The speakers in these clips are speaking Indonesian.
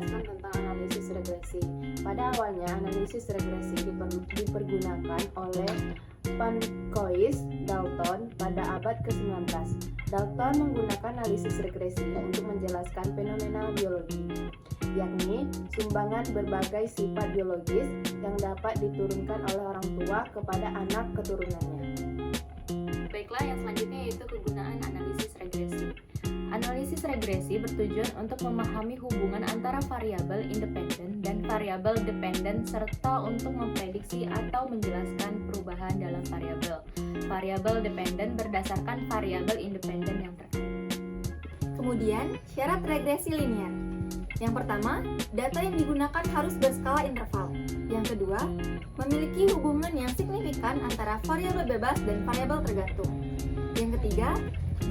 menjelaskan tentang analisis regresi. Pada awalnya, analisis regresi dipergunakan oleh Pancoist Dalton pada abad ke-19. Dalton menggunakan analisis regresi untuk menjelaskan fenomena biologi, yakni sumbangan berbagai sifat biologis yang dapat diturunkan oleh orang tua kepada anak keturunannya. Baiklah, yang selanjutnya yaitu kegunaan analisis regresi. Analisis regresi bertujuan untuk memahami hubungan antara variabel independen dan variabel dependen serta untuk memprediksi atau menjelaskan perubahan dalam variabel. Variabel dependen berdasarkan variabel independen yang terkait. Kemudian, syarat regresi linear. Yang pertama, data yang digunakan harus berskala interval. Yang kedua, memiliki hubungan yang signifikan antara variabel bebas dan variabel tergantung. Yang ketiga,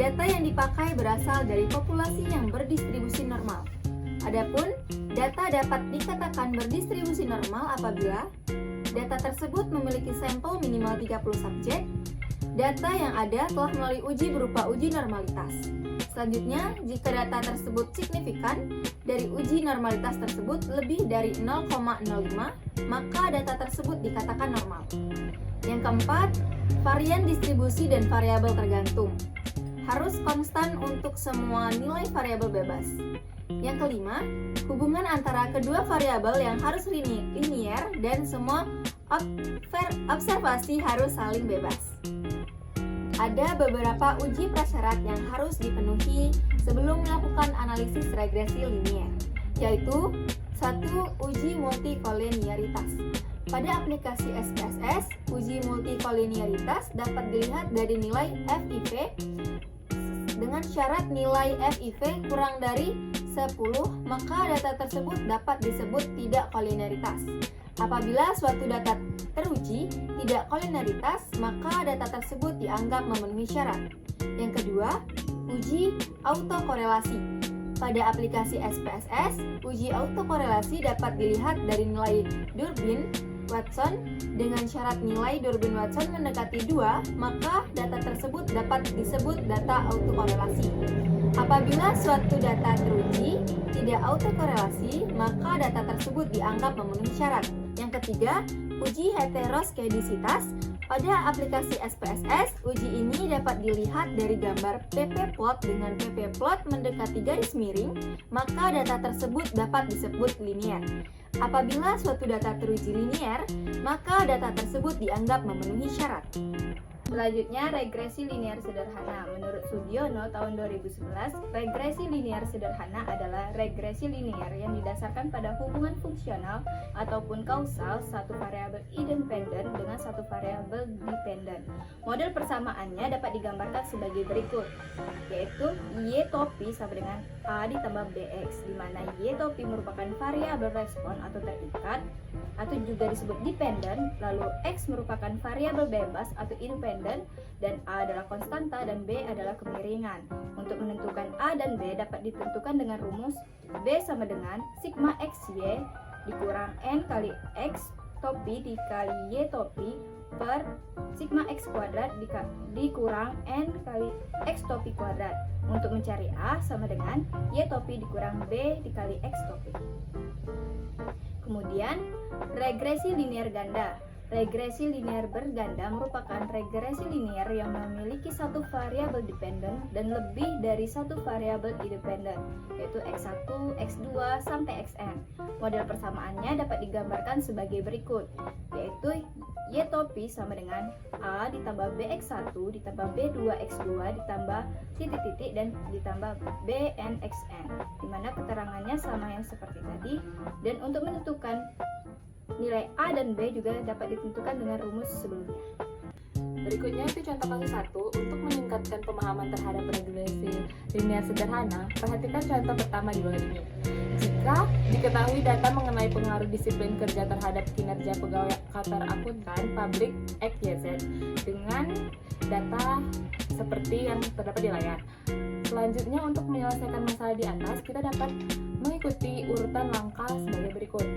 data yang dipakai berasal dari populasi yang berdistribusi normal. Adapun, data dapat dikatakan berdistribusi normal apabila data tersebut memiliki sampel minimal 30 subjek. Data yang ada telah melalui uji berupa uji normalitas. Selanjutnya, jika data tersebut signifikan dari uji normalitas tersebut lebih dari 0,05, maka data tersebut dikatakan normal. Yang keempat, varian distribusi dan variabel tergantung harus konstan untuk semua nilai variabel bebas. Yang kelima, hubungan antara kedua variabel yang harus linier dan semua observasi harus saling bebas. Ada beberapa uji prasyarat yang harus dipenuhi sebelum melakukan analisis regresi linier, yaitu 1. Uji multikolinearitas. Pada aplikasi SPSS, uji multikolinearitas dapat dilihat dari nilai FIV dengan syarat nilai FIV kurang dari 10, maka data tersebut dapat disebut tidak kolinearitas. Apabila suatu data teruji tidak kolinearitas, maka data tersebut dianggap memenuhi syarat. Yang kedua, uji autokorelasi. Pada aplikasi SPSS, uji autokorelasi dapat dilihat dari nilai Durbin-Watson. Dengan syarat nilai Durbin-Watson mendekati 2, maka data tersebut dapat disebut data autokorelasi. Apabila suatu data teruji tidak autokorelasi, maka data tersebut dianggap memenuhi syarat. Yang ketiga, uji heteroskedisitas. Pada aplikasi SPSS, uji ini dapat dilihat dari gambar ppplot dengan ppplot mendekati garis miring, maka data tersebut dapat disebut linier. Apabila suatu data teruji linier, maka data tersebut dianggap memenuhi syarat. Selanjutnya, regresi linear sederhana. Menurut Sugiono tahun 2011, regresi linear sederhana adalah regresi linear yang didasarkan pada hubungan fungsional ataupun kausal satu variabel independen dengan satu variabel dependen. Model persamaannya dapat digambarkan sebagai berikut, yaitu Y topi sama dengan A ditambah BX, di mana Y topi merupakan variabel respon atau terikat atau juga disebut dependen, lalu X merupakan variabel bebas atau independen, dan A adalah konstanta dan B adalah kemiringan. Untuk menentukan A dan B dapat ditentukan dengan rumus B sama dengan sigma XY dikurang N kali X topi dikali Y topi per sigma X kuadrat dikurang N kali X topi kuadrat. Untuk mencari A sama dengan Y topi dikurang B dikali X topi. Kemudian, regresi linear ganda. Regresi linear berganda merupakan regresi linear yang memiliki satu variabel dependen dan lebih dari satu variabel independen, yaitu X1, X2, sampai Xn. Model persamaannya dapat digambarkan sebagai berikut, yaitu Y topi sama dengan A ditambah BX1 ditambah B2X2 ditambah titik-titik dan ditambah BNXn, di mana keterangannya sama yang seperti tadi. Dan untuk menentukan nilai A dan B juga dapat ditentukan dengan rumus sebelumnya. Berikutnya itu contoh kasus 1. Untuk meningkatkan pemahaman terhadap regresi linear sederhana, perhatikan contoh pertama di bawah ini. Jika diketahui data mengenai pengaruh disiplin kerja terhadap kinerja pegawai kantor akuntan pabrik XYZ dengan data seperti yang terdapat di layar. Selanjutnya, untuk menyelesaikan masalah di atas, kita dapat mengikuti urutan langkah sebagai berikut.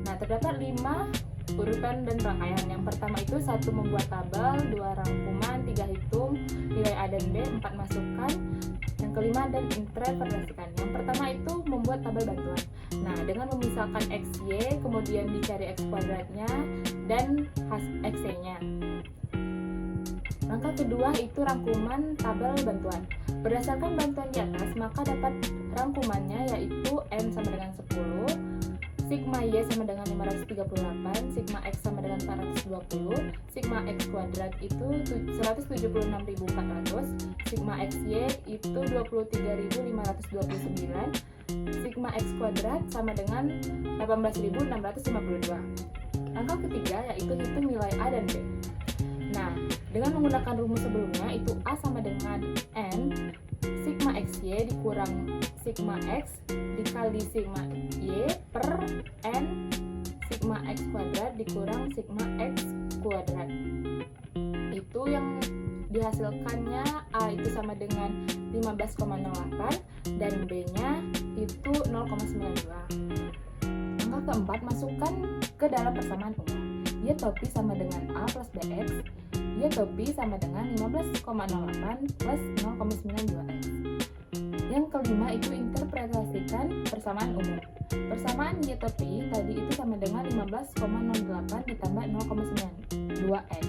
Nah, terdapat 5 urutan dan rangkaian. Yang pertama itu 1 membuat tabel, 2 rangkuman, 3 hitung nilai A dan B, 4 masukkan, yang kelima dan interpretasikan. Yang pertama itu membuat tabel bantuan. Nah, dengan memisahkan XY, kemudian dicari X kuadratnya dan XY-nya. Langkah kedua itu rangkuman tabel bantuan. Berdasarkan bantuan di atas, maka dapat rangkumannya yaitu N sama dengan 10, sigma Y sama dengan 538, sigma X sama dengan 420, sigma X kuadrat itu 176.400, sigma XY itu 23.529, sigma X kuadrat sama dengan 18.652. Langkah ketiga yaitu hitung nilai A dan B. Nah, dengan menggunakan rumus sebelumnya itu A sama dengan N sigma XY dikurang sigma X dikali sigma Y per N sigma X kuadrat dikurang sigma X kuadrat. Itu yang dihasilkannya A itu sama dengan 15,08 dan B nya itu 0,92. Angka keempat, masukkan ke dalam persamaan umum. Y topi sama dengan A plus BX, Y topi sama dengan 15,08 plus 0,92X. Yang kelima itu interpretasikan persamaan umum. Persamaan Y topi tadi itu sama dengan 15,08 ditambah 0,92X.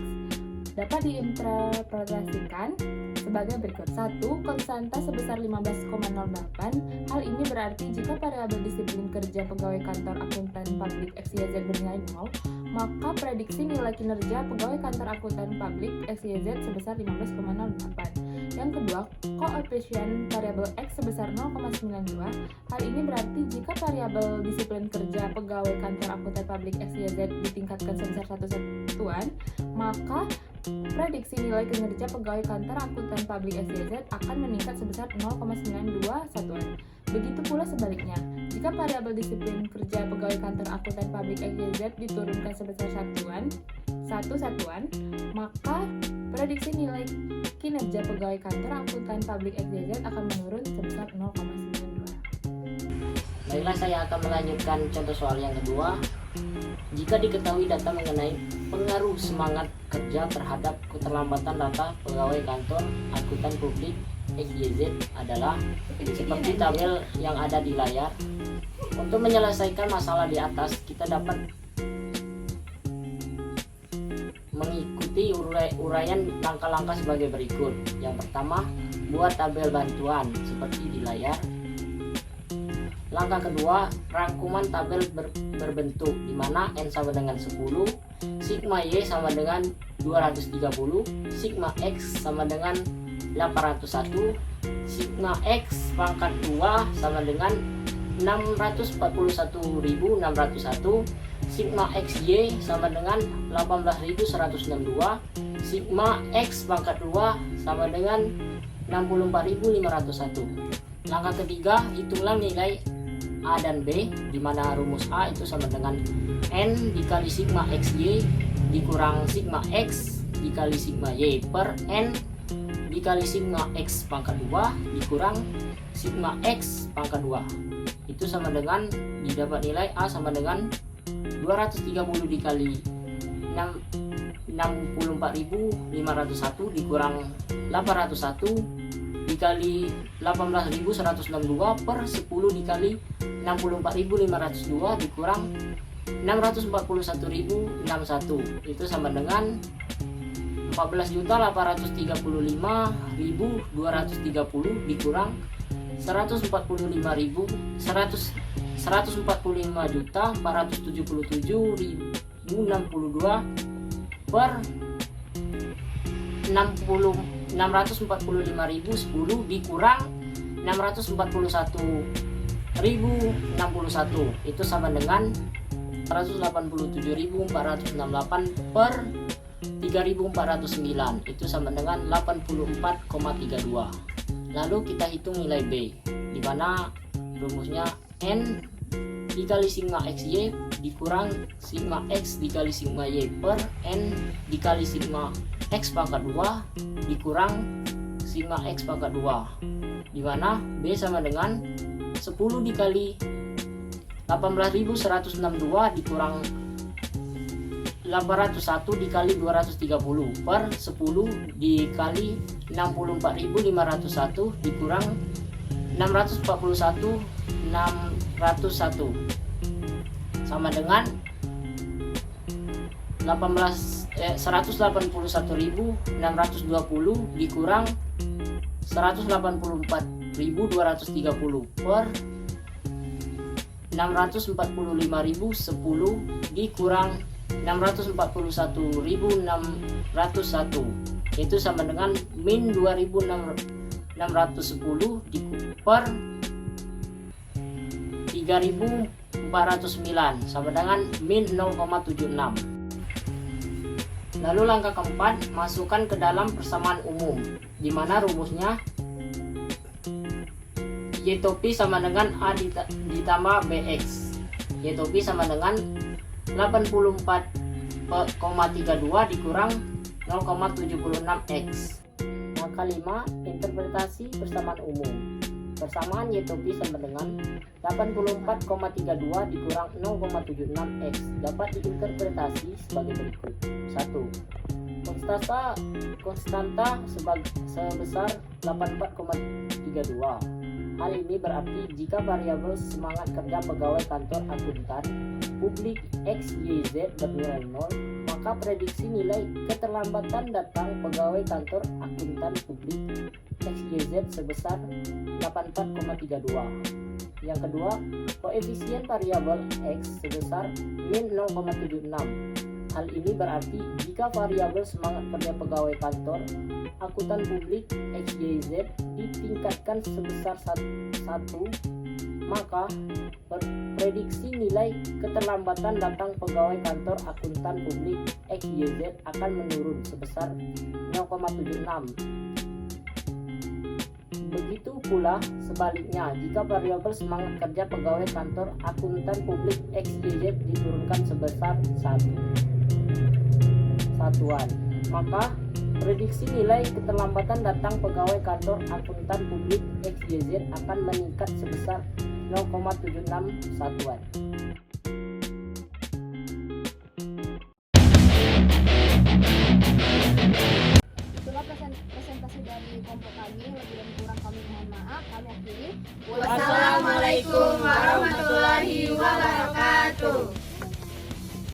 Dapat diinterpretasikan sebagai berikut. 1. Konstanta sebesar 15,08. Hal ini berarti jika variabel disiplin kerja pegawai kantor akuntan publik XYZ bernilai 0, maka prediksi nilai kinerja pegawai kantor akuntan publik XYZ sebesar 15,08. Yang kedua, koefisien variabel X sebesar 0,92. Hal ini berarti jika variabel disiplin kerja pegawai kantor akuntan publik XYZ ditingkatkan sebesar 1 satuan, maka prediksi nilai kinerja pegawai kantor akuntan publik XYZ akan meningkat sebesar 0,92 satuan. Begitu pula sebaliknya, jika variabel disiplin kerja pegawai kantor akuntan publik XYZ diturunkan sebesar 1 satuan, maka prediksi nilai kinerja pegawai kantor akuntan publik XYZ akan menurun sebesar 0,92. Baiklah, saya akan melanjutkan contoh soal yang kedua. Jika diketahui data mengenai pengaruh semangat kerja terhadap keterlambatan data pegawai kantor akuntan publik XYZ adalah seperti tabel yang ada di layar. Untuk menyelesaikan masalah di atas, kita dapat mengikuti uraian langkah-langkah sebagai berikut. Yang pertama, buat tabel bantuan seperti di layar. Langkah kedua, rangkuman tabel berbentuk di mana N sama dengan 10, sigma Y sama dengan 230, sigma X sama dengan 801, sigma X pangkat 2 sama dengan 641.601, sigma XY sama dengan 18.162, sigma X pangkat 2 sama dengan 64.501. Langkah ketiga, hitunglah nilai A dan B, di mana rumus A itu sama dengan N dikali sigma XY dikurang sigma X dikali sigma Y per N dikali sigma X pangkat 2 dikurang sigma X pangkat 2. Itu sama dengan didapat nilai A sama dengan 230 dikali 64.501 dikurang 801 dikali 18.162 per 10 dikali 64.502 dikurang 641.061. Itu sama dengan 14.835.230 dikurang 145.477.062 per 645.010 dikurang 641.061. Itu sama dengan 187.468 per 3.409. Itu sama dengan 84,32. Lalu kita hitung nilai B, di mana rumusnya N dikali sigma XY dikurang sigma X dikali sigma Y per N dikali sigma X pangkat 2 dikurang sigma X pangkat 2. di mana B sama dengan 10 dikali 18.162 dikurang 801 dikali 230 per 10 dikali 64.501 dikurang 641 sama dengan 181.620 dikurang 184.230 per 645.010 dikurang 641.601 itu sama dengan min 2.610 per 3.409 sama dengan min 0,76. Lalu langkah keempat, masukkan ke dalam persamaan umum, di mana rumusnya Y topi sama dengan A ditambah BX. Y topi sama dengan 84,32 dikurang 0,76X. Langkah 5, interpretasi persamaan umum. Persamaan Y topi sama dengan 84,32 dikurang 0,76X dapat diinterpretasi sebagai berikut. 1. Konstanta sebesar 84,32. Hal ini berarti jika variabel semangat kerja pegawai kantor akuntan publik XYZ bernilai 0, maka prediksi nilai keterlambatan datang pegawai kantor akuntan publik XYZ sebesar 84,32. Yang kedua, koefisien variabel X sebesar min 0,76. Hal ini berarti jika variabel semangat kerja pegawai kantor akuntan publik XYZ ditingkatkan sebesar 1, maka prediksi nilai keterlambatan datang pegawai kantor akuntan publik XYZ akan menurun sebesar 0,76. Begitu pula sebaliknya, jika variabel semangat kerja pegawai kantor akuntan publik XYZ diturunkan sebesar 1, maka prediksi nilai keterlambatan datang pegawai kantor akuntan publik XYZ akan meningkat sebesar 0,76 satuan. Itulah presentasi dari kelompok kami. Lebih dan kurang kami mohon maaf. Kami akhiri. Wassalamualaikum warahmatullahi